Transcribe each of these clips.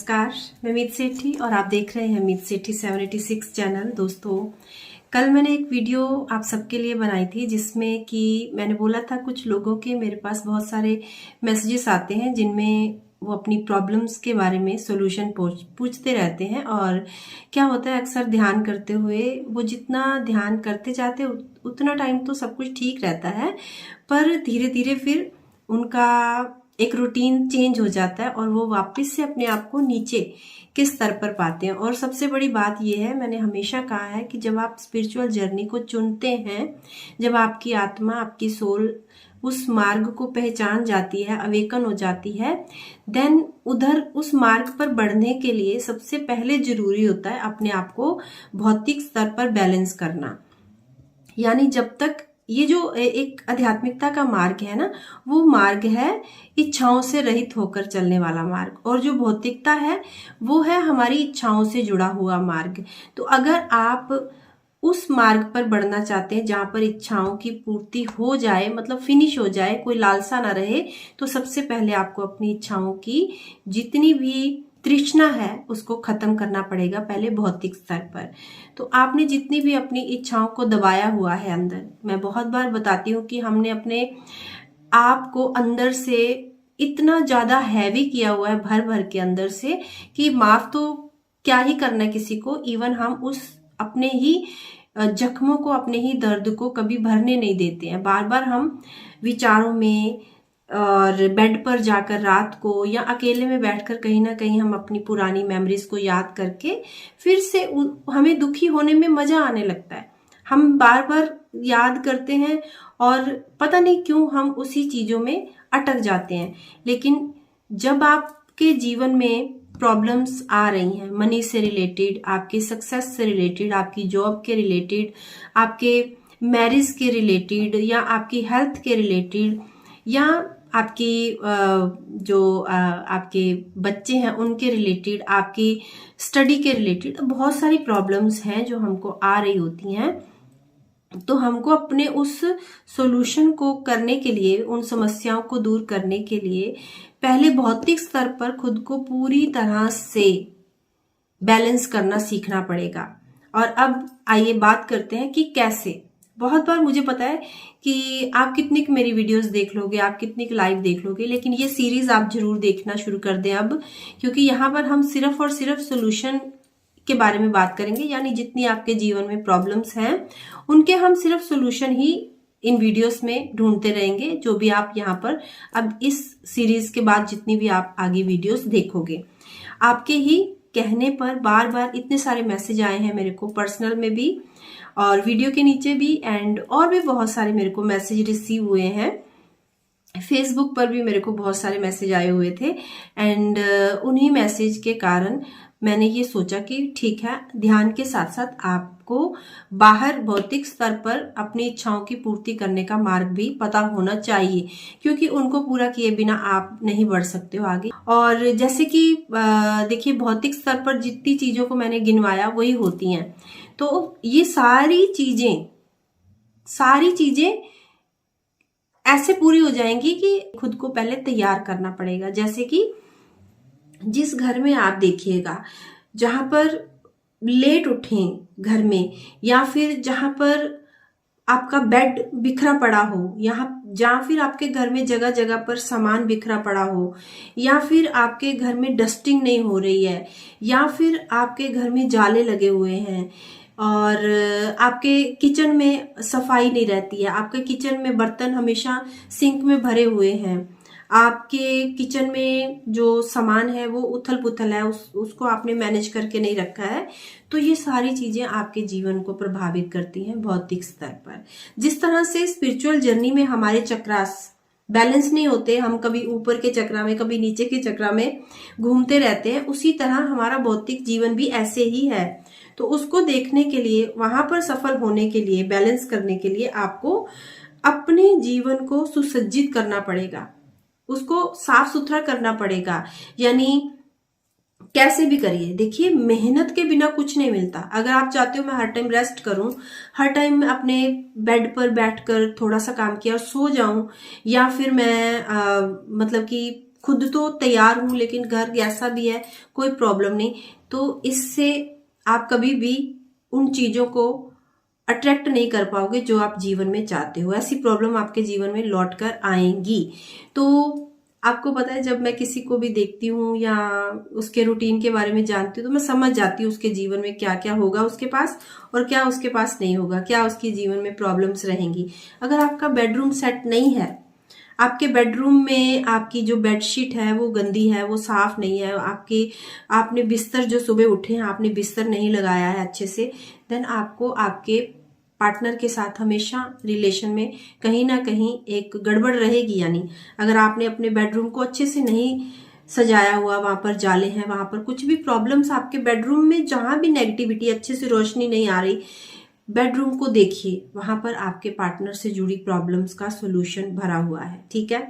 नमस्कार, मैं मीत सेठी और आप देख रहे हैं मीत सेठी 786 चैनल। दोस्तों, कल मैंने एक वीडियो आप सबके लिए बनाई थी जिसमें कि मैंने बोला था कुछ लोगों के मेरे पास बहुत सारे मैसेजेस आते हैं जिनमें वो अपनी प्रॉब्लम्स के बारे में सॉल्यूशन पूछते रहते हैं। और क्या होता है, अक्सर ध्यान करते हुए वो जितना ध्यान करते जाते उतना टाइम तो सब कुछ ठीक रहता है, पर धीरे धीरे फिर उनका एक रूटीन चेंज हो जाता है और वो वापस से अपने आप को नीचे के स्तर पर पाते हैं। और सबसे बड़ी बात यह है, मैंने हमेशा कहा है कि जब आप स्पिरिचुअल जर्नी को चुनते हैं, जब आपकी आत्मा, आपकी सोल उस मार्ग को पहचान जाती है, अवेकन हो जाती है, देन उधर उस मार्ग पर बढ़ने के लिए सबसे पहले जरूरी होता है अपने आप को भौतिक स्तर पर बैलेंस करना। यानी जब तक ये जो एक आध्यात्मिकता का मार्ग है ना, वो मार्ग है इच्छाओं से रहित होकर चलने वाला मार्ग, और जो भौतिकता है वो है हमारी इच्छाओं से जुड़ा हुआ मार्ग। तो अगर आप उस मार्ग पर बढ़ना चाहते हैं जहां पर इच्छाओं की पूर्ति हो जाए, मतलब फिनिश हो जाए, कोई लालसा ना रहे, तो सबसे पहले आपको अपनी इच्छाओं की जितनी भी तृष्णा है उसको खत्म करना पड़ेगा, पहले भौतिक स्तर पर। तो आपने जितनी भी अपनी इच्छाओं को दबाया हुआ है अंदर, मैं बहुत बार बताती हूँ कि हमने अपने आप को अंदर से इतना ज्यादा हैवी किया हुआ है, भर भर के अंदर से, कि माफ तो क्या ही करना किसी को, इवन हम उस अपने ही जख्मों को, अपने ही दर्द को कभी भरने नहीं देते हैं। बार बार हम विचारों में और बेड पर जाकर रात को या अकेले में बैठकर कहीं ना कहीं हम अपनी पुरानी मेमोरीज को याद करके फिर से हमें दुखी होने में मजा आने लगता है। हम बार बार याद करते हैं और पता नहीं क्यों हम उसी चीजों में अटक जाते हैं। लेकिन जब आपके जीवन में प्रॉब्लम्स आ रही हैं, मनी से रिलेटेड, आपके सक्सेस से रिलेटेड, आपकी जॉब के रिलेटेड, आपके मैरिज के रिलेटेड, या आपकी हेल्थ के रिलेटेड, या आपकी आपके बच्चे हैं उनके रिलेटेड, आपकी स्टडी के रिलेटेड, बहुत सारी प्रॉब्लम्स हैं जो हमको आ रही होती हैं। तो हमको अपने उस सॉल्यूशन को करने के लिए, उन समस्याओं को दूर करने के लिए पहले भौतिक स्तर पर खुद को पूरी तरह से बैलेंस करना सीखना पड़ेगा। और अब आइए बात करते हैं कि कैसे। बहुत बार मुझे पता है कि आप कितनी मेरी वीडियोस देख लोगे, आप कितनी लाइव देख लोगे, लेकिन ये सीरीज आप जरूर देखना शुरू कर दें अब, क्योंकि यहाँ पर हम सिर्फ और सिर्फ सोल्यूशन के बारे में बात करेंगे। यानी जितनी आपके जीवन में प्रॉब्लम्स हैं उनके हम सिर्फ सोल्यूशन ही इन वीडियोस में ढूंढते रहेंगे, जो भी आप यहाँ पर अब इस सीरीज के बाद जितनी भी आप आगे वीडियोस देखोगे। आपके ही कहने पर बार बार इतने सारे मैसेज आए हैं मेरे को, पर्सनल में भी और वीडियो के नीचे भी, एंड और भी बहुत सारे मेरे को मैसेज रिसीव हुए हैं। फेसबुक पर भी मेरे को बहुत सारे मैसेज आए हुए थे, एंड उन्हीं मैसेज के कारण मैंने ये सोचा कि ठीक है, ध्यान के साथ साथ आपको बाहर भौतिक स्तर पर अपनी इच्छाओं की पूर्ति करने का मार्ग भी पता होना चाहिए, क्योंकि उनको पूरा किए बिना आप नहीं बढ़ सकते हो आगे। और जैसे कि देखिए, भौतिक स्तर पर जितनी चीजों को मैंने गिनवाया वही होती हैं। तो ये सारी चीजें ऐसे पूरी हो जाएंगी कि खुद को पहले तैयार करना पड़ेगा। जैसे कि जिस घर में आप देखिएगा जहां पर लेट उठें घर में, या फिर जहां पर आपका बेड बिखरा पड़ा हो, जहां फिर आपके घर में जगह जगह पर सामान बिखरा पड़ा हो, या फिर आपके घर में डस्टिंग नहीं हो रही है, या फिर आपके घर में जाले लगे हुए हैं, और आपके किचन में सफाई नहीं रहती है, आपके किचन में बर्तन हमेशा सिंक में भरे हुए हैं, आपके किचन में जो सामान है वो उथल पुथल है, उसको आपने मैनेज करके नहीं रखा है, तो ये सारी चीजें आपके जीवन को प्रभावित करती हैं भौतिक स्तर पर। जिस तरह से स्पिरिचुअल जर्नी में हमारे चक्रास बैलेंस नहीं होते, हम कभी ऊपर के चक्रा में कभी नीचे के चक्रा में घूमते रहते हैं, उसी तरह हमारा भौतिक जीवन भी ऐसे ही है। तो उसको देखने के लिए, वहां पर सफल होने के लिए, बैलेंस करने के लिए आपको अपने जीवन को सुसज्जित करना पड़ेगा, उसको साफ सुथरा करना पड़ेगा। यानी कैसे भी करिए, देखिए, मेहनत के बिना कुछ नहीं मिलता। अगर आप चाहते हो मैं हर टाइम रेस्ट करूं, हर टाइम अपने बेड पर बैठकर थोड़ा सा काम किया और सो जाऊं, या फिर मैं मतलब कि खुद तो तैयार हूं लेकिन घर जैसा भी है कोई प्रॉब्लम नहीं, तो इससे आप कभी भी उन चीजों को अट्रैक्ट नहीं कर पाओगे जो आप जीवन में चाहते हो। ऐसी प्रॉब्लम आपके जीवन में लौट कर आएंगी। तो आपको पता है, जब मैं किसी को भी देखती हूँ या उसके रूटीन के बारे में जानती हूँ तो मैं समझ जाती हूँ उसके जीवन में क्या क्या होगा उसके पास और क्या उसके पास नहीं होगा, क्या उसके जीवन में प्रॉब्लम्स रहेंगी। अगर आपका बेडरूम सेट नहीं है, आपके बेडरूम में आपकी जो बेडशीट है वो गंदी है, वो साफ नहीं है, आपने बिस्तर जो सुबह उठे हैं आपने बिस्तर नहीं लगाया है अच्छे से, देन आपको आपके पार्टनर के साथ हमेशा रिलेशन में कहीं ना कहीं एक गड़बड़ रहेगी। यानी अगर आपने अपने बेडरूम को अच्छे से नहीं सजाया हुआ, वहां पर जाले हैं, वहां पर कुछ भी प्रॉब्लम्स आपके बेडरूम में, जहां भी नेगेटिविटी, अच्छे से रोशनी नहीं आ रही, बेडरूम को देखिए, वहां पर आपके पार्टनर से जुड़ी प्रॉब्लम्स का सोल्यूशन भरा हुआ है। ठीक है।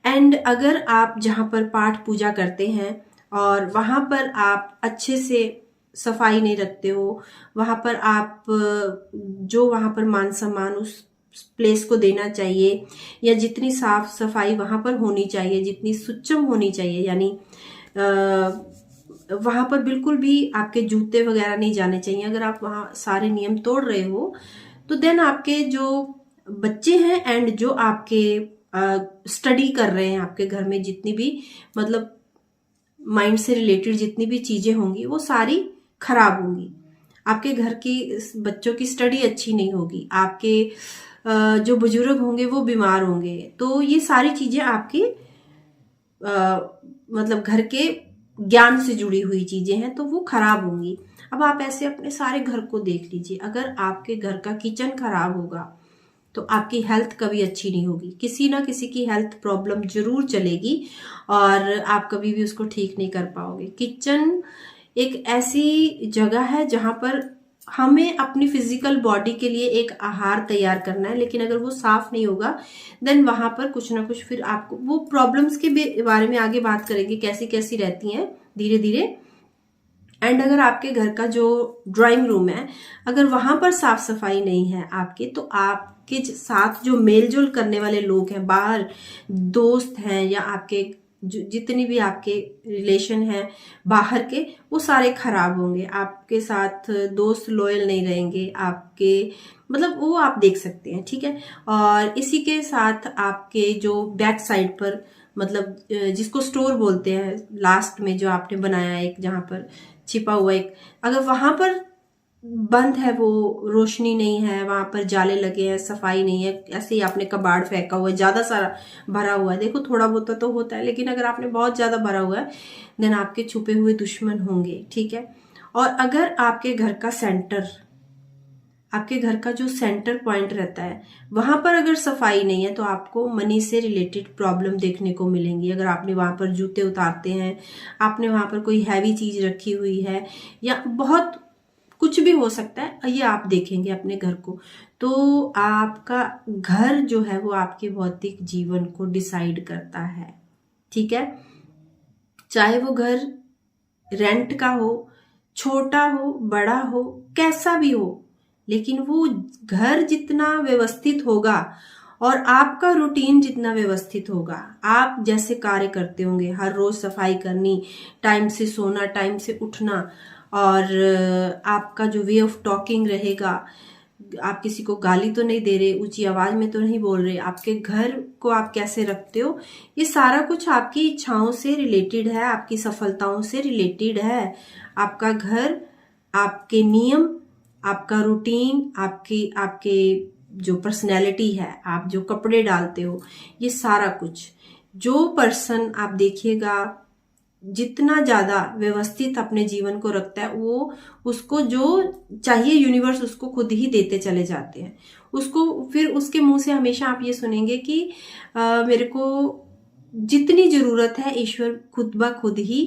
एंड अगर आप जहां पर पाठ पूजा करते हैं और वहां पर आप अच्छे से सफाई नहीं रखते हो, वहां पर आप जो वहां पर मान सम्मान उस प्लेस को देना चाहिए, या जितनी साफ सफाई वहां पर होनी चाहिए, जितनी सुच्चम होनी चाहिए, यानी वहां पर बिल्कुल भी आपके जूते वगैरह नहीं जाने चाहिए। अगर आप वहां सारे नियम तोड़ रहे हो तो देन आपके जो बच्चे हैं एंड जो आपके स्टडी कर रहे हैं, आपके घर में जितनी भी मतलब माइंड से रिलेटेड जितनी भी चीजें होंगी वो सारी खराब होंगी। आपके घर की बच्चों की स्टडी अच्छी नहीं होगी, आपके जो बुजुर्ग होंगे वो बीमार होंगे, तो ये सारी चीजें आपके मतलब घर के ज्ञान से जुड़ी हुई चीजें हैं तो वो खराब होंगी। अब आप ऐसे अपने सारे घर को देख लीजिए, अगर आपके घर का किचन खराब होगा तो आपकी हेल्थ कभी अच्छी नहीं होगी, किसी ना किसी की हेल्थ प्रॉब्लम जरूर चलेगी और आप कभी भी उसको ठीक नहीं कर पाओगे। किचन एक ऐसी जगह है जहां पर हमें अपनी फिजिकल बॉडी के लिए एक आहार तैयार करना है, लेकिन अगर वो साफ नहीं होगा देन वहां पर कुछ ना कुछ फिर आपको वो प्रॉब्लम्स के बारे में आगे बात करेंगे कैसी कैसी रहती हैं धीरे धीरे। एंड अगर आपके घर का जो ड्राइंग रूम है अगर वहां पर साफ सफाई नहीं है आपके, तो आपके साथ जो मेलजोल करने वाले लोग हैं, बाहर दोस्त हैं या आपके जितनी भी आपके रिलेशन हैं बाहर के, वो सारे खराब होंगे। आपके साथ दोस्त लॉयल नहीं रहेंगे आपके, मतलब वो आप देख सकते हैं। ठीक है। और इसी के साथ आपके जो बैक साइड पर, मतलब जिसको स्टोर बोलते हैं, लास्ट में जो आपने बनाया एक जहां पर छिपा हुआ एक, अगर वहां पर बंद है, वो रोशनी नहीं है, वहां पर जाले लगे हैं, सफाई नहीं है, ऐसे ही आपने कबाड़ फेंका हुआ है, ज्यादा सारा भरा हुआ है, देखो थोड़ा बहुत तो होता है, लेकिन अगर आपने बहुत ज्यादा भरा हुआ है देन आपके छुपे हुए दुश्मन होंगे। ठीक है। और अगर आपके घर का सेंटर, आपके घर का जो सेंटर पॉइंट रहता है वहां पर अगर सफाई नहीं है तो आपको मनी से रिलेटेड प्रॉब्लम देखने को मिलेंगी। अगर आपने वहां पर जूते उतारते हैं, आपने वहां पर कोई हैवी चीज रखी हुई है, या बहुत कुछ भी हो सकता है, ये आप देखेंगे अपने घर को, तो आपका घर जो है वो आपके भौतिक जीवन को डिसाइड करता है। ठीक है। चाहे वो घर रेंट का हो, छोटा हो, बड़ा हो, कैसा भी हो, लेकिन वो घर जितना व्यवस्थित होगा और आपका रूटीन जितना व्यवस्थित होगा, आप जैसे कार्य करते होंगे, हर रोज सफाई करनी, टाइम से सोना, टाइम से उठना, और आपका जो वे ऑफ टॉकिंग रहेगा, आप किसी को गाली तो नहीं दे रहे, ऊंची आवाज में तो नहीं बोल रहे, आपके घर को आप कैसे रखते हो, ये सारा कुछ आपकी इच्छाओं से रिलेटेड है, आपकी सफलताओं से रिलेटेड है। आपका घर, आपके नियम, आपका रूटीन, आपके जो पर्सनैलिटी है, आप जो कपड़े डालते हो, ये सारा कुछ, जो पर्सन आप देखिएगा जितना ज्यादा व्यवस्थित अपने जीवन को रखता है, वो उसको जो चाहिए यूनिवर्स उसको खुद ही देते चले जाते हैं उसको। फिर उसके मुंह से हमेशा आप ये सुनेंगे कि मेरे को जितनी जरूरत है ईश्वर खुद ब खुद ही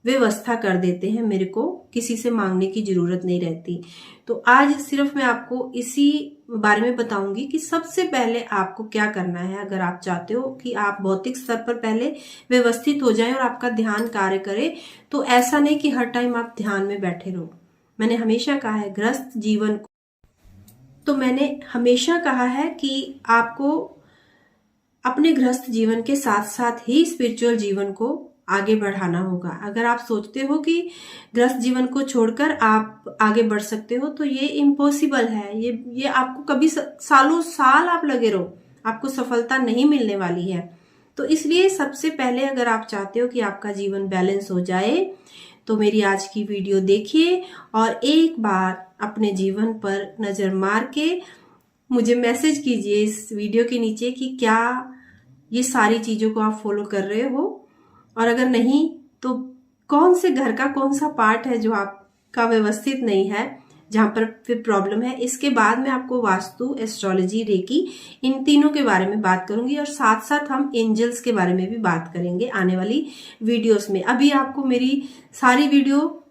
व्यवस्था कर देते हैं, मेरे को किसी से मांगने की जरूरत नहीं रहती। तो आज सिर्फ मैं आपको इसी बारे में बताऊंगी कि सबसे पहले आपको क्या करना है अगर आप चाहते हो कि आप भौतिक स्तर पर पहले व्यवस्थित हो जाएं और आपका ध्यान कार्य करे। तो ऐसा नहीं कि हर टाइम आप ध्यान में बैठे रहो। मैंने हमेशा कहा है गृहस्थ जीवन को, तो मैंने हमेशा कहा है कि आपको अपने गृहस्थ जीवन के साथ साथ ही स्पिरिचुअल जीवन को आगे बढ़ाना होगा। अगर आप सोचते हो कि गृहस्थ जीवन को छोड़कर आप आगे बढ़ सकते हो तो ये इम्पॉसिबल है। ये आपको कभी सालों साल आप लगे रहो, आपको सफलता नहीं मिलने वाली है। तो इसलिए सबसे पहले अगर आप चाहते हो कि आपका जीवन बैलेंस हो जाए तो मेरी आज की वीडियो देखिए और एक बार अपने जीवन पर नजर मार के मुझे मैसेज कीजिए इस वीडियो के नीचे कि क्या ये सारी चीजों को आप फॉलो कर रहे हो, और अगर नहीं तो कौन से घर का कौन सा पार्ट है जो आपका व्यवस्थित नहीं है, जहां पर फिर प्रॉब्लम है। इसके बाद मैं आपको वास्तु, एस्ट्रोलॉजी, रेकी, इन तीनों के बारे में बात करूंगी और साथ साथ हम एंजल्स के बारे में भी बात करेंगे आने वाली वीडियोस में। अभी आपको मेरी सारी वीडियो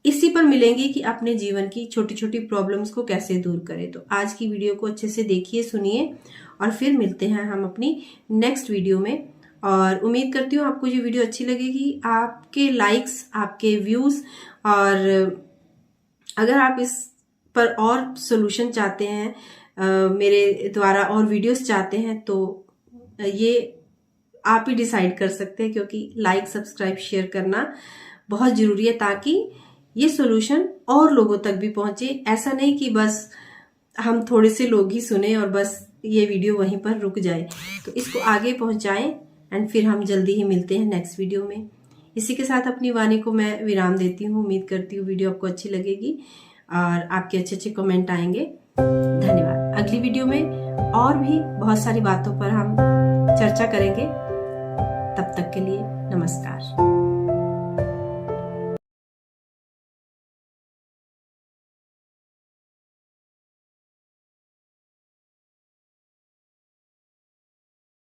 इसी पर मिलेंगी कि अपने जीवन की छोटी छोटी प्रॉब्लम्स को कैसे दूर करें। तो आज की वीडियो को अच्छे से देखिए, सुनिए और फिर मिलते हैं हम अपनी नेक्स्ट वीडियो में। और उम्मीद करती हूँ आपको ये वीडियो अच्छी लगेगी। आपके लाइक्स, आपके व्यूज, और अगर आप इस पर और सोल्यूशन चाहते हैं, मेरे द्वारा और वीडियोस चाहते हैं, तो ये आप ही डिसाइड कर सकते हैं, क्योंकि लाइक, सब्सक्राइब, शेयर करना बहुत जरूरी है ताकि ये सोल्यूशन और लोगों तक भी पहुंचे। ऐसा नहीं कि बस हम थोड़े से लोग ही सुने और बस ये वीडियो वहीं पर रुक जाए। तो इसको आगे पहुंचाएं एंड फिर हम जल्दी ही मिलते हैं नेक्स्ट वीडियो में। इसी के साथ अपनी वाणी को मैं विराम देती हूँ। उम्मीद करती हूँ वीडियो आपको अच्छी लगेगी और आपके अच्छे अच्छे कमेंट आएंगे। धन्यवाद। अगली वीडियो में और भी बहुत सारी बातों पर हम चर्चा करेंगे। तब तक के लिए नमस्कार।